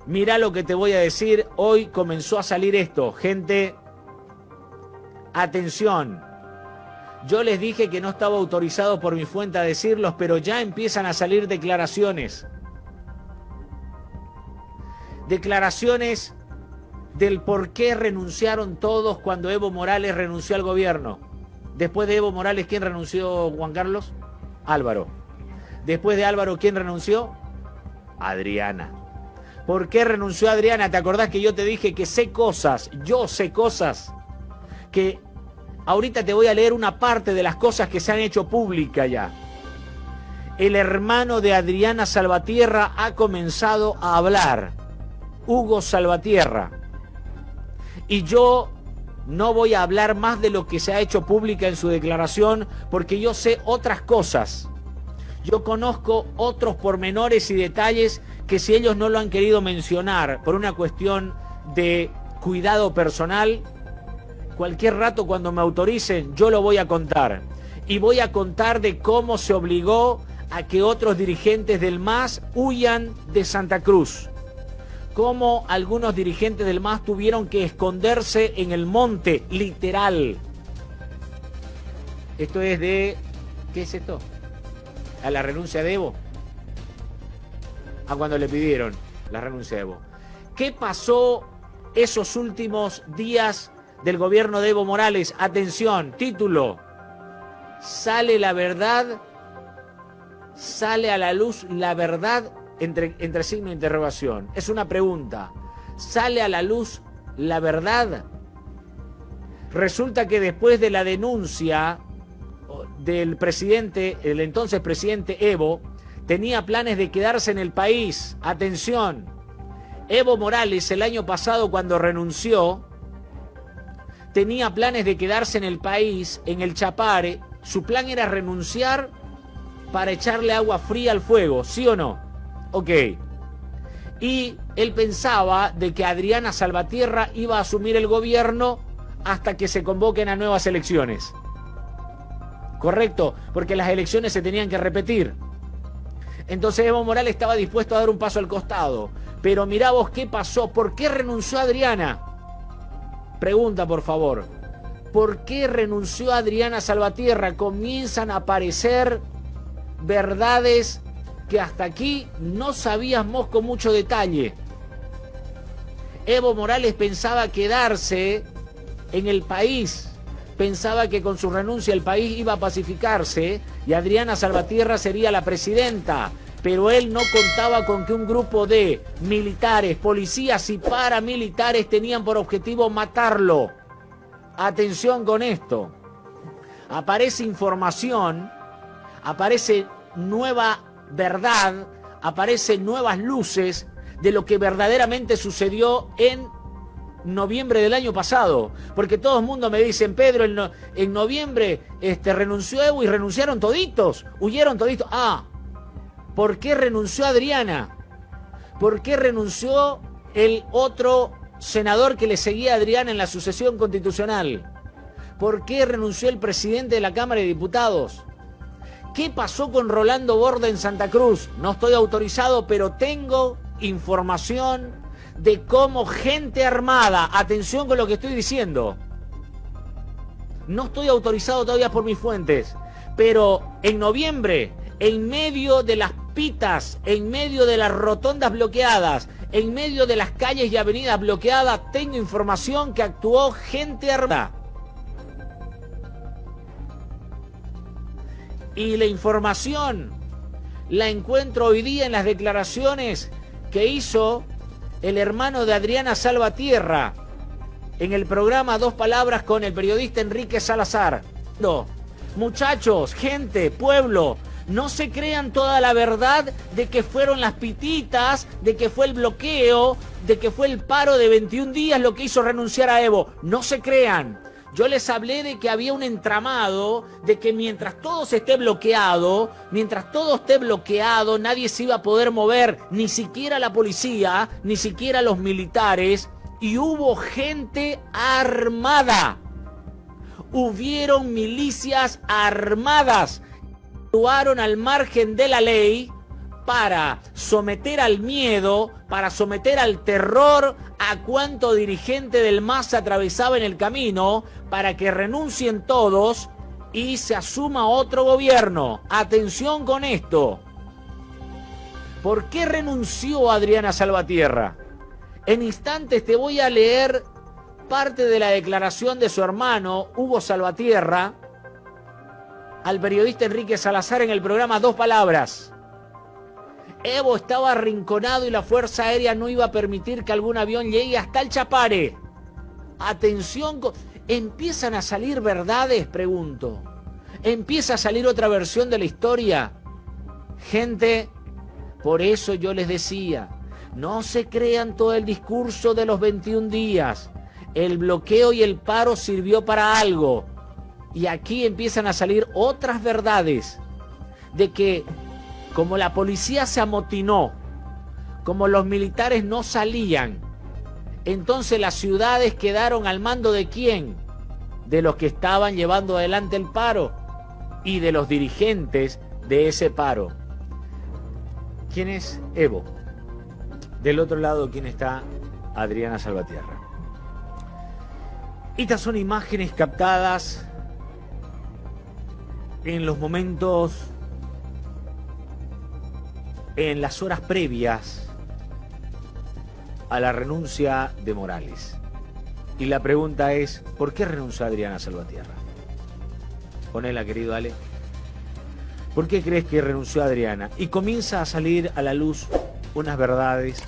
Mirá lo que te voy a decir, hoy comenzó a salir esto. Gente, atención. Yo les dije que no estaba autorizado por mi fuente a decirlos, pero ya empiezan a salir declaraciones. Declaraciones del por qué renunciaron todos cuando Evo Morales renunció al gobierno. Después de Evo Morales, ¿quién renunció, Juan Carlos? Álvaro. Después de Álvaro, ¿quién renunció? Adriana. ¿Por qué renunció Adriana? ¿Te acordás que yo te dije que sé cosas? Yo sé cosas que ahorita te voy a leer una parte de las cosas que se han hecho públicas ya. El hermano de Adriana Salvatierra ha comenzado a hablar. Hugo Salvatierra. Y yo no voy a hablar más de lo que se ha hecho pública en su declaración porque yo sé otras cosas. Yo conozco otros pormenores y detalles que si ellos no lo han querido mencionar por una cuestión de cuidado personal, cualquier rato cuando me autoricen yo lo voy a contar. Y voy a contar de cómo se obligó a que otros dirigentes del MAS huyan de Santa Cruz. Cómo algunos dirigentes del MAS tuvieron que esconderse en el monte, literal. Esto es de... ¿Qué es esto? A la renuncia de Evo. A cuando le pidieron la renuncia de Evo. ¿Qué pasó esos últimos días del gobierno de Evo Morales? Atención, título. Sale la verdad, sale a la luz la verdad entre signo de interrogación. Es una pregunta. ¿Sale a la luz la verdad? Resulta que después de la denuncia del presidente, el entonces presidente Evo, tenía planes de quedarse en el país. Atención, Evo Morales el año pasado cuando renunció, tenía planes de quedarse en el país, en el Chapare. Su plan era renunciar para echarle agua fría al fuego, ¿sí o no? Ok. Y él pensaba de que Adriana Salvatierra iba a asumir el gobierno hasta que se convoquen a nuevas elecciones. Correcto, porque las elecciones se tenían que repetir. Entonces Evo Morales estaba dispuesto a dar un paso al costado. Pero mirá vos qué pasó. ¿Por qué renunció Adriana? Pregunta, por favor. ¿Por qué renunció Adriana Salvatierra? Comienzan a aparecer verdades que hasta aquí no sabíamos con mucho detalle. Evo Morales pensaba quedarse en el país. Pensaba que con su renuncia el país iba a pacificarse y Adriana Salvatierra sería la presidenta. Pero él no contaba con que un grupo de militares, policías y paramilitares tenían por objetivo matarlo. Atención con esto. Aparece información, aparece nueva verdad, aparecen nuevas luces de lo que verdaderamente sucedió en noviembre del año pasado. Porque todo el mundo me dicen, Pedro, en noviembre renunció Evo y renunciaron toditos, huyeron toditos. ¿Por qué renunció Adriana? ¿Por qué renunció el otro senador que le seguía a Adriana en la sucesión constitucional? ¿Por qué renunció el presidente de la Cámara de Diputados? ¿Qué pasó con Rolando Borda en Santa Cruz? No estoy autorizado, pero tengo información de cómo gente armada, atención con lo que estoy diciendo, no estoy autorizado todavía por mis fuentes, pero en noviembre, en medio de las pitas, en medio de las rotondas bloqueadas, en medio de las calles y avenidas bloqueadas, tengo información que actuó gente armada. Y la información la encuentro hoy día en las declaraciones que hizo el hermano de Adriana Salvatierra en el programa Dos Palabras con el periodista Enrique Salazar. No, muchachos, gente, pueblo, no se crean toda la verdad de que fueron las pititas, de que fue el bloqueo, de que fue el paro de 21 días lo que hizo renunciar a Evo. No se crean. Yo les hablé de que había un entramado, de que mientras todo esté bloqueado, nadie se iba a poder mover, ni siquiera la policía, ni siquiera los militares, y hubo gente armada. Hubieron milicias armadas, actuaron al margen de la ley para someter al miedo, para someter al terror a cuanto dirigente del MAS atravesaba en el camino, para que renuncien todos y se asuma otro gobierno. Atención con esto. ¿Por qué renunció Adriana Salvatierra? En instantes te voy a leer parte de la declaración de su hermano, Hugo Salvatierra, al periodista Enrique Salazar en el programa Dos Palabras. Evo estaba arrinconado y la Fuerza Aérea no iba a permitir que algún avión llegue hasta el Chapare. Atención, ¿empiezan a salir verdades? Pregunto. ¿Empieza a salir otra versión de la historia? Gente, por eso yo les decía, no se crean todo el discurso de los 21 días. El bloqueo y el paro sirvió para algo. Y aquí empiezan a salir otras verdades de que como la policía se amotinó, como los militares no salían, entonces las ciudades quedaron al mando ¿de quién? De los que estaban llevando adelante el paro y de los dirigentes de ese paro. ¿Quién es Evo? Del otro lado, ¿quién está? Adriana Salvatierra. Estas son imágenes captadas en los momentos, en las horas previas a la renuncia de Morales. Y la pregunta es, ¿por qué renunció Adriana Salvatierra? Ponela, querido Ale. ¿Por qué crees que renunció Adriana? Y comienza a salir a la luz unas verdades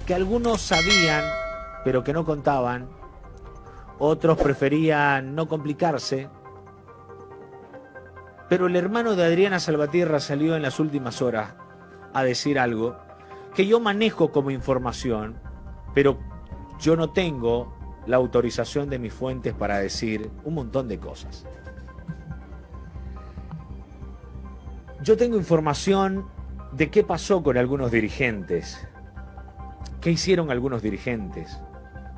que algunos sabían, pero que no contaban. Otros preferían no complicarse. Pero el hermano de Adriana Salvatierra salió en las últimas horas a decir algo que yo manejo como información, pero yo no tengo la autorización de mis fuentes para decir un montón de cosas. Yo tengo información de qué pasó con algunos dirigentes, qué hicieron algunos dirigentes,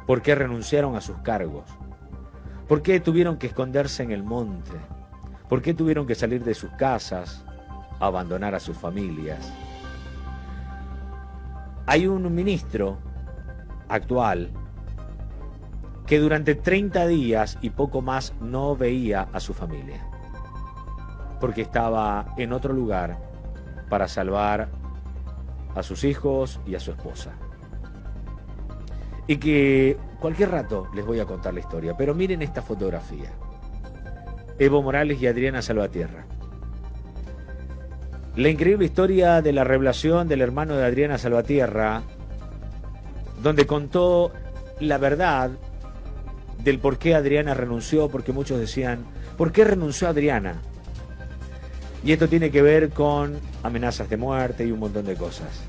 por qué renunciaron a sus cargos, por qué tuvieron que esconderse en el monte, por qué tuvieron que salir de sus casas, abandonar a sus familias. Hay un ministro actual que durante 30 días y poco más no veía a su familia, porque estaba en otro lugar para salvar a sus hijos y a su esposa. Y que cualquier rato les voy a contar la historia, pero miren esta fotografía. Evo Morales y Adriana Salvatierra. La increíble historia de la revelación del hermano de Adriana Salvatierra, donde contó la verdad del por qué Adriana renunció, porque muchos decían, ¿por qué renunció Adriana? Y esto tiene que ver con amenazas de muerte y un montón de cosas.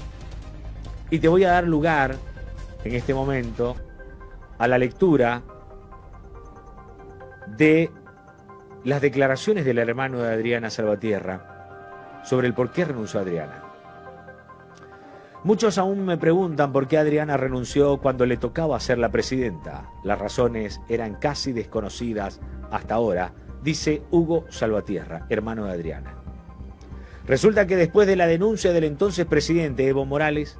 Y te voy a dar lugar, en este momento, a la lectura de las declaraciones del hermano de Adriana Salvatierra sobre el por qué renunció Adriana. Muchos aún me preguntan por qué Adriana renunció cuando le tocaba ser la presidenta. Las razones eran casi desconocidas hasta ahora, dice Hugo Salvatierra, hermano de Adriana. Resulta que después de la denuncia del entonces presidente Evo Morales,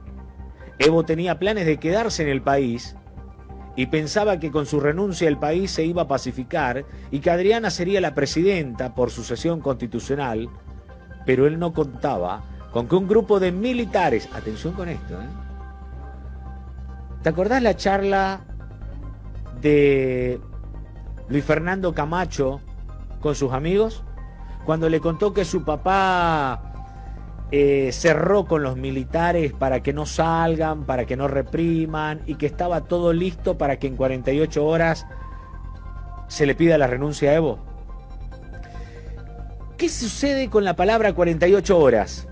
Evo tenía planes de quedarse en el país y pensaba que con su renuncia el país se iba a pacificar y que Adriana sería la presidenta por sucesión constitucional, pero él no contaba con que un grupo de militares, atención con esto, ¿te acordás la charla de Luis Fernando Camacho con sus amigos? Cuando le contó que su papá cerró con los militares para que no salgan, para que no repriman y que estaba todo listo para que en 48 horas se le pida la renuncia a Evo. ¿Qué sucede con la palabra 48 horas?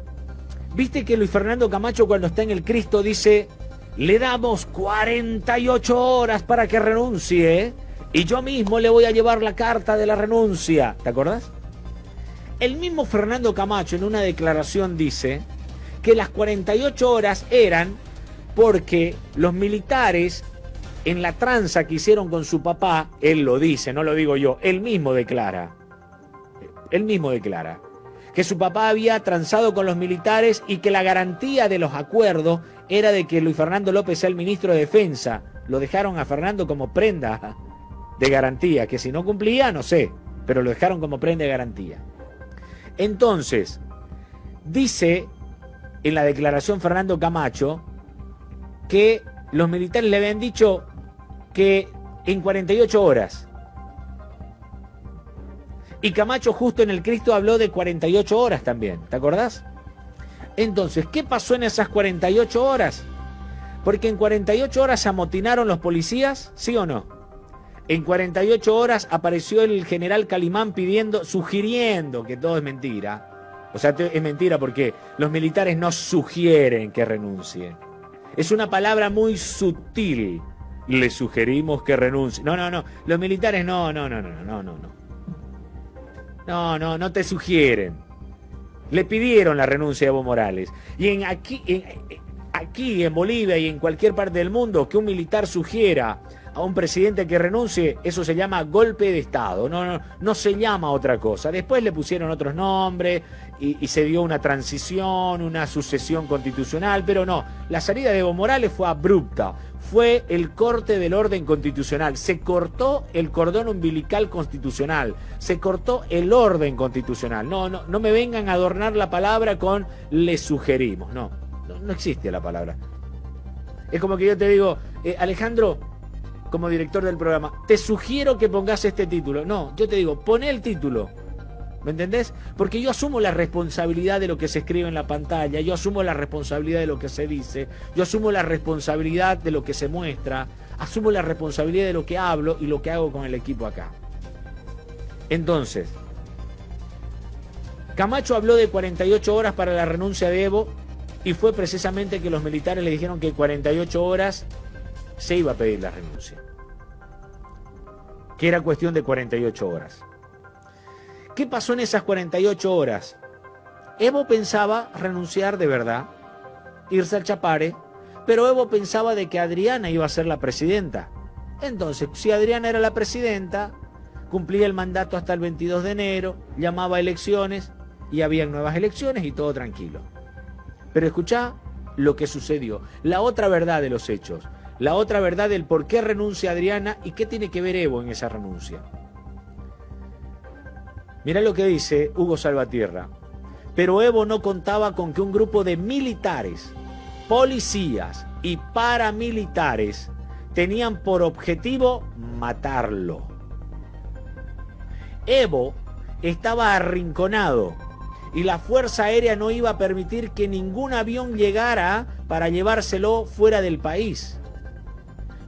Viste que Luis Fernando Camacho cuando está en el Cristo dice, le damos 48 horas para que renuncie y yo mismo le voy a llevar la carta de la renuncia. ¿Te acordás? El mismo Fernando Camacho en una declaración dice que las 48 horas eran porque los militares en la tranza que hicieron con su papá, él lo dice, no lo digo yo, él mismo declara, que su papá había transado con los militares y que la garantía de los acuerdos era de que Luis Fernando López sea el ministro de Defensa. Lo dejaron a Fernando como prenda de garantía, que si no cumplía, no sé, pero lo dejaron como prenda de garantía. Entonces, dice en la declaración Fernando Camacho que los militares le habían dicho que en 48 horas. Y Camacho justo en el Cristo habló de 48 horas también, ¿te acordás? Entonces, ¿qué pasó en esas 48 horas? Porque en 48 horas se amotinaron los policías, ¿sí o no? En 48 horas apareció el general Calimán sugiriendo que todo es mentira. O sea, es mentira porque los militares no sugieren que renuncie. Es una palabra muy sutil. Le sugerimos que renuncie. No. Los militares no te sugieren. Le pidieron la renuncia a Evo Morales. Y aquí en Bolivia y en cualquier parte del mundo que un militar sugiera a un presidente que renuncie, eso se llama golpe de Estado, no se llama otra cosa. Después le pusieron otros nombres y se dio una transición, una sucesión constitucional, pero no, la salida de Evo Morales fue abrupta, fue el corte del orden constitucional, se cortó el cordón umbilical constitucional, se cortó el orden constitucional. No me vengan a adornar la palabra con le sugerimos, no existe la palabra. Es como que yo te digo, Alejandro, como director del programa, te sugiero que pongas este título. No, yo te digo, poné el título. ¿Me entendés? Porque yo asumo la responsabilidad de lo que se escribe en la pantalla, yo asumo la responsabilidad de lo que se dice, yo asumo la responsabilidad de lo que se muestra, asumo la responsabilidad de lo que hablo y lo que hago con el equipo acá. Entonces, Camacho habló de 48 horas para la renuncia de Evo y fue precisamente que los militares le dijeron que en 48 horas se iba a pedir la renuncia. Que era cuestión de 48 horas. ¿Qué pasó en esas 48 horas? Evo pensaba renunciar de verdad, irse al Chapare, pero Evo pensaba de que Adriana iba a ser la presidenta. Entonces, si Adriana era la presidenta, cumplía el mandato hasta el 22 de enero, llamaba a elecciones y habían nuevas elecciones y todo tranquilo. Pero escuchá lo que sucedió, la otra verdad de los hechos. La otra verdad del por qué renuncia Adriana y qué tiene que ver Evo en esa renuncia. Mirá lo que dice Hugo Salvatierra. Pero Evo no contaba con que un grupo de militares, policías y paramilitares tenían por objetivo matarlo. Evo estaba arrinconado y la Fuerza Aérea no iba a permitir que ningún avión llegara para llevárselo fuera del país.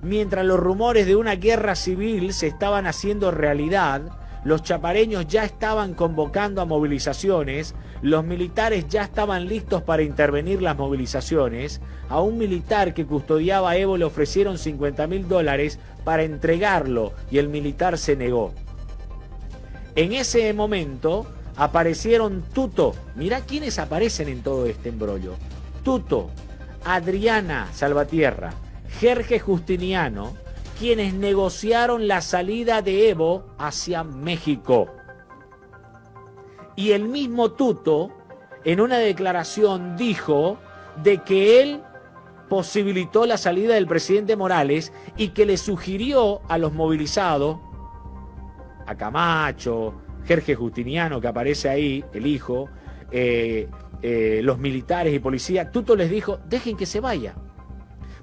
Mientras los rumores de una guerra civil se estaban haciendo realidad, los chapareños ya estaban convocando a movilizaciones, los militares ya estaban listos para intervenir las movilizaciones. A un militar que custodiaba a Evo le ofrecieron $50.000 para entregarlo y el militar se negó. En ese momento aparecieron Tuto, mirá quiénes aparecen en todo este embrollo: Tuto, Adriana Salvatierra, Jorge Justiniano, quienes negociaron la salida de Evo hacia México. Y el mismo Tuto, en una declaración, dijo de que él posibilitó la salida del presidente Morales y que le sugirió a los movilizados, a Camacho, Jorge Justiniano, que aparece ahí, el hijo, los militares y policía, Tuto les dijo, dejen que se vaya.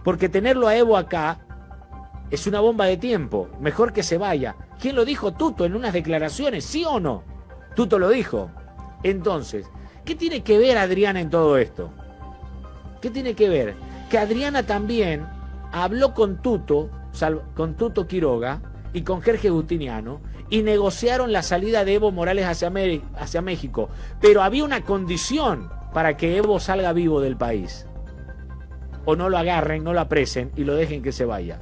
Porque tenerlo a Evo acá es una bomba de tiempo, mejor que se vaya. ¿Quién lo dijo? Tuto, en unas declaraciones, ¿sí o no? Tuto lo dijo. Entonces, ¿qué tiene que ver Adriana en todo esto? ¿Qué tiene que ver? Que Adriana también habló con Tuto Quiroga y con Jorge Justiniano y negociaron la salida de Evo Morales hacia México. Pero había una condición para que Evo salga vivo del país. O no lo agarren, no lo apresen y lo dejen que se vaya.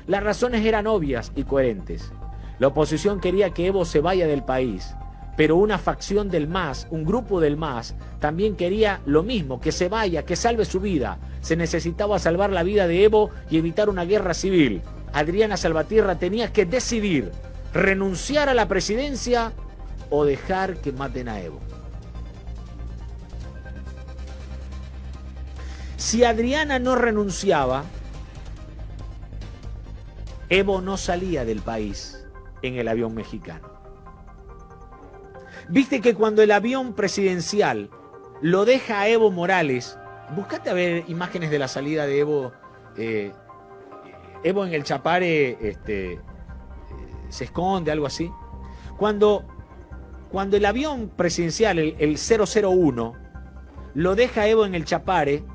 Las razones eran obvias y coherentes. La oposición quería que Evo se vaya del país, pero una facción del MAS, un grupo del MAS, también quería lo mismo, que se vaya, que salve su vida. Se necesitaba salvar la vida de Evo y evitar una guerra civil. Adriana Salvatierra tenía que decidir, renunciar a la presidencia o dejar que maten a Evo. Si Adriana no renunciaba, Evo no salía del país en el avión mexicano. Viste que cuando el avión presidencial lo deja a Evo Morales, buscate a ver imágenes de la salida de Evo. Evo en el Chapare se esconde, algo así. Cuando el avión presidencial, el 001, lo deja Evo en el Chapare,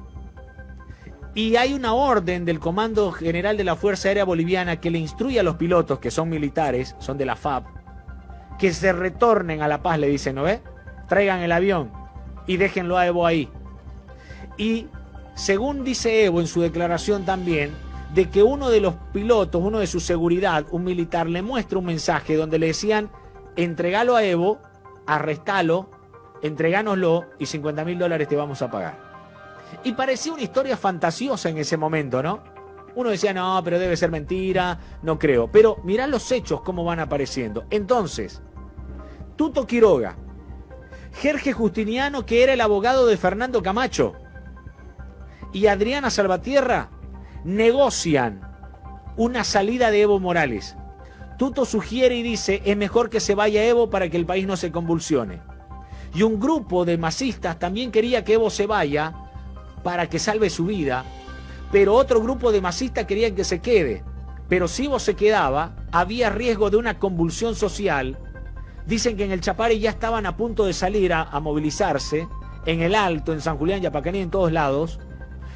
y hay una orden del Comando General de la Fuerza Aérea Boliviana que le instruye a los pilotos, que son militares, son de la FAB, que se retornen a La Paz, le dicen, ¿no ve? Traigan el avión y déjenlo a Evo ahí. Y según dice Evo en su declaración también, de que uno de los pilotos, uno de su seguridad, un militar, le muestra un mensaje donde le decían, entregalo a Evo, arrestalo, entregánoslo y $50.000 te vamos a pagar. Y parecía una historia fantasiosa en ese momento, ¿no? Uno decía, no, pero debe ser mentira, no creo. Pero mirá los hechos cómo van apareciendo. Entonces, Tuto Quiroga, Jorge Justiniano, que era el abogado de Fernando Camacho, y Adriana Salvatierra negocian una salida de Evo Morales. Tuto sugiere y dice, es mejor que se vaya Evo para que el país no se convulsione. Y un grupo de masistas también quería que Evo se vaya para que salve su vida, pero otro grupo de masistas querían que se quede. Pero si Evo se quedaba, había riesgo de una convulsión social. Dicen que en el Chapare ya estaban a punto de salir a movilizarse, en el Alto, en San Julián, Yapacaní, en todos lados,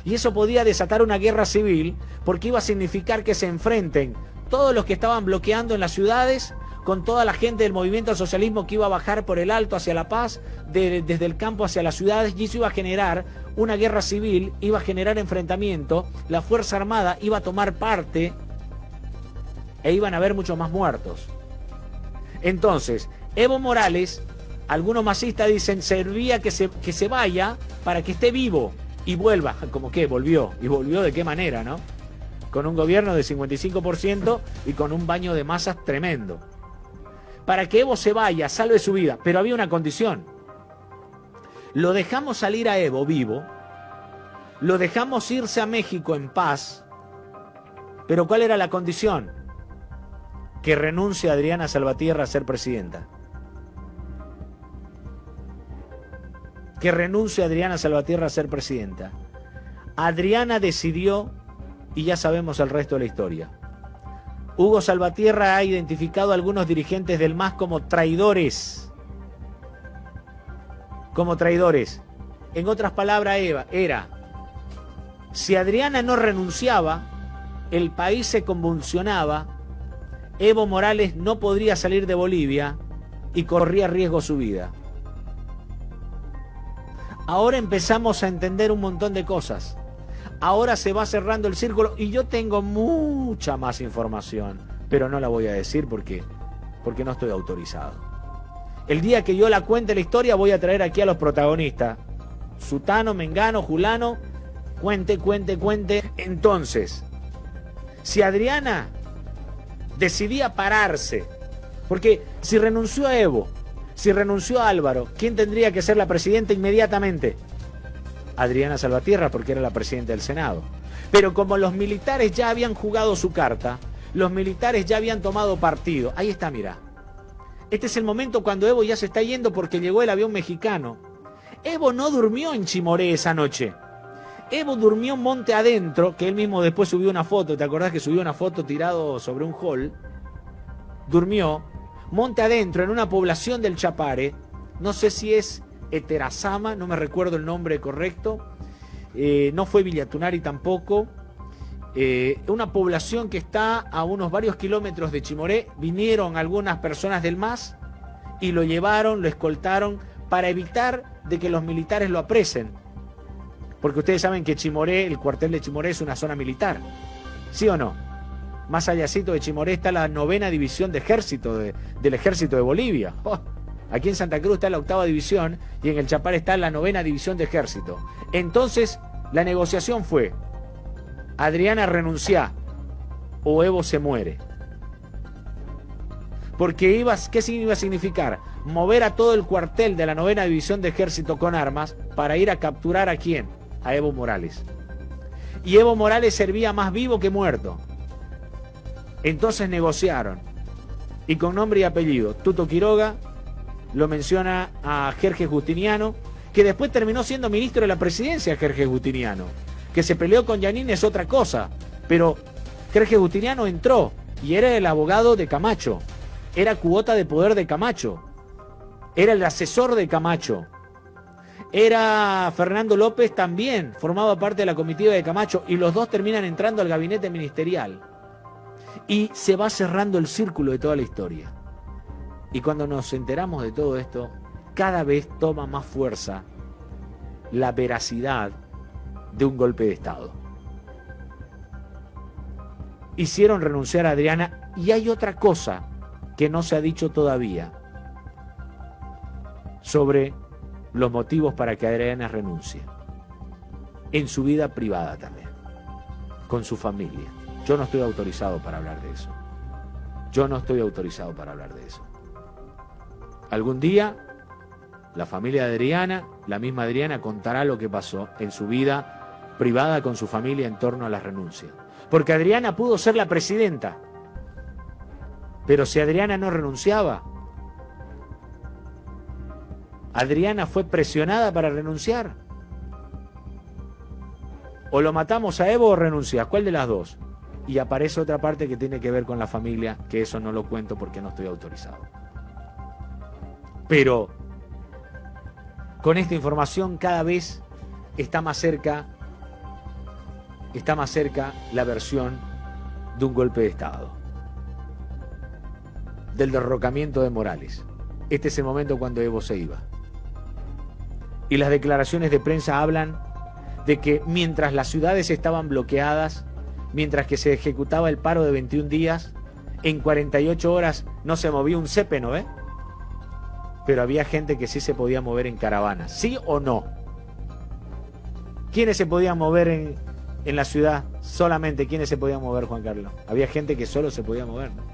y eso podía desatar una guerra civil, porque iba a significar que se enfrenten todos los que estaban bloqueando en las ciudades con toda la gente del movimiento al socialismo que iba a bajar por el Alto hacia La Paz, desde el campo hacia las ciudades, y eso iba a generar una guerra civil, iba a generar enfrentamiento, la Fuerza Armada iba a tomar parte e iban a haber muchos más muertos. Entonces, Evo Morales, algunos masistas dicen, servía que se vaya para que esté vivo y vuelva. ¿Cómo qué? Volvió. ¿Y volvió de qué manera, no? Con un gobierno de 55% y con un baño de masas tremendo. Para que Evo se vaya, salve su vida. Pero había una condición. Lo dejamos salir a Evo vivo, lo dejamos irse a México en paz, pero ¿cuál era la condición? Que renuncie Adriana Salvatierra a ser presidenta. Que renuncie Adriana Salvatierra a ser presidenta. Adriana decidió, y ya sabemos el resto de la historia. Hugo Salvatierra ha identificado a algunos dirigentes del MAS como traidores. Como traidores. En otras palabras, era, si Adriana no renunciaba, el país se convulsionaba, Evo Morales no podría salir de Bolivia y corría riesgo su vida. Ahora empezamos a entender un montón de cosas. Ahora se va cerrando el círculo y yo tengo mucha más información, pero no la voy a decir porque no estoy autorizado. El día que yo la cuente la historia voy a traer aquí a los protagonistas. Sutano, Mengano, Julano, cuente. Entonces, si Adriana decidía pararse, porque si renunció a Evo, si renunció a Álvaro, ¿quién tendría que ser la presidenta inmediatamente? Adriana Salvatierra, porque era la presidenta del Senado. Pero como los militares ya habían jugado su carta, los militares ya habían tomado partido. Ahí está, mirá. Este es el momento cuando Evo ya se está yendo porque llegó el avión mexicano. Evo no durmió en Chimoré esa noche. Evo durmió monte adentro, que él mismo después subió una foto. ¿Te acordás que subió una foto tirado sobre un hall? Durmió monte adentro en una población del Chapare. No sé si es Eterazama, no me recuerdo el nombre correcto. No fue Villatunari tampoco. Una población que está a unos varios kilómetros de Chimoré. Vinieron algunas personas del MAS y lo llevaron, lo escoltaron para evitar de que los militares lo apresen. Porque ustedes saben que Chimoré, el cuartel de Chimoré es una zona militar. ¿Sí o no? Más allácito de Chimoré está la 9ª división de ejército del ejército de Bolivia. ¡Oh! Aquí en Santa Cruz está la 8ª división y en el Chapare está la 9ª división de ejército. Entonces, la negociación fue: Adriana renuncia o Evo se muere. Porque ¿qué iba a significar? Mover a todo el cuartel de la 9ª división de ejército con armas para ir a capturar ¿a quién? A Evo Morales. y Evo Morales servía más vivo que muerto. Entonces negociaron, y con nombre y apellido, Tuto Quiroga lo menciona a Jorge Justiniano, que después terminó siendo ministro de la presidencia, Jorge Justiniano. Que se peleó con Yanín es otra cosa, pero Jorge Justiniano entró y era el abogado de Camacho, era cuota de poder de Camacho, era el asesor de Camacho. Era Fernando López también, formaba parte de la comitiva de Camacho, y los dos terminan entrando al gabinete ministerial. Y se va cerrando el círculo de toda la historia. Y cuando nos enteramos de todo esto, cada vez toma más fuerza la veracidad de un golpe de Estado. Hicieron renunciar a Adriana, y hay otra cosa que no se ha dicho todavía sobre los motivos para que Adriana renuncie. En su vida privada también, con su familia. Yo no estoy autorizado para hablar de eso. Yo no estoy autorizado para hablar de eso. Algún día, la familia de Adriana, la misma Adriana, contará lo que pasó en su vida privada con su familia en torno a la renuncia. Porque Adriana pudo ser la presidenta, pero si Adriana no renunciaba, Adriana fue presionada para renunciar. O lo matamos a Evo o renuncias, ¿cuál de las dos? Y aparece otra parte que tiene que ver con la familia, que eso no lo cuento porque no estoy autorizado. Pero con esta información cada vez está más cerca la versión de un golpe de Estado, del derrocamiento de Morales. Este es el momento cuando Evo se iba. Y las declaraciones de prensa hablan de que mientras las ciudades estaban bloqueadas, mientras que se ejecutaba el paro de 21 días, en 48 horas no se movía un cépeno, ¿eh? Pero había gente que sí se podía mover en caravanas, ¿sí o no? ¿Quiénes se podían mover en la ciudad? Solamente, ¿quiénes se podían mover, Juan Carlos? Había gente que solo se podía mover, ¿no?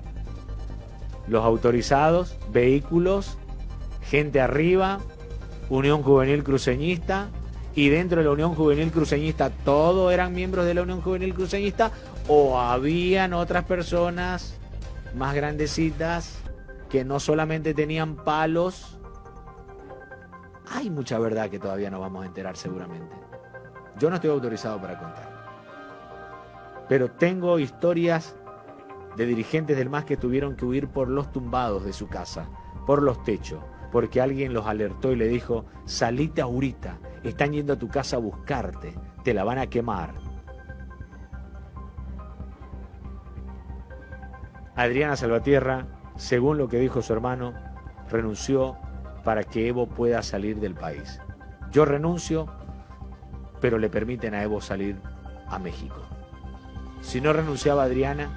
Los autorizados, vehículos, gente arriba, Unión Juvenil Cruceñista, y dentro de la Unión Juvenil Cruceñista todos eran miembros de la Unión Juvenil Cruceñista, o habían otras personas más grandecitas que no solamente tenían palos. Hay mucha verdad que todavía no vamos a enterar seguramente. Yo no estoy autorizado para contar, pero tengo historias de dirigentes del MAS que tuvieron que huir por los tumbados de su casa, por los techos, porque alguien los alertó y le dijo: salite ahorita, están yendo a tu casa a buscarte, te la van a quemar. Adriana Salvatierra, según lo que dijo su hermano, renunció para que Evo pueda salir del país. Yo renuncio, pero le permiten a Evo salir a México. Si no renunciaba Adriana,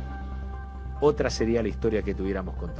otra sería la historia que tuviéramos contado.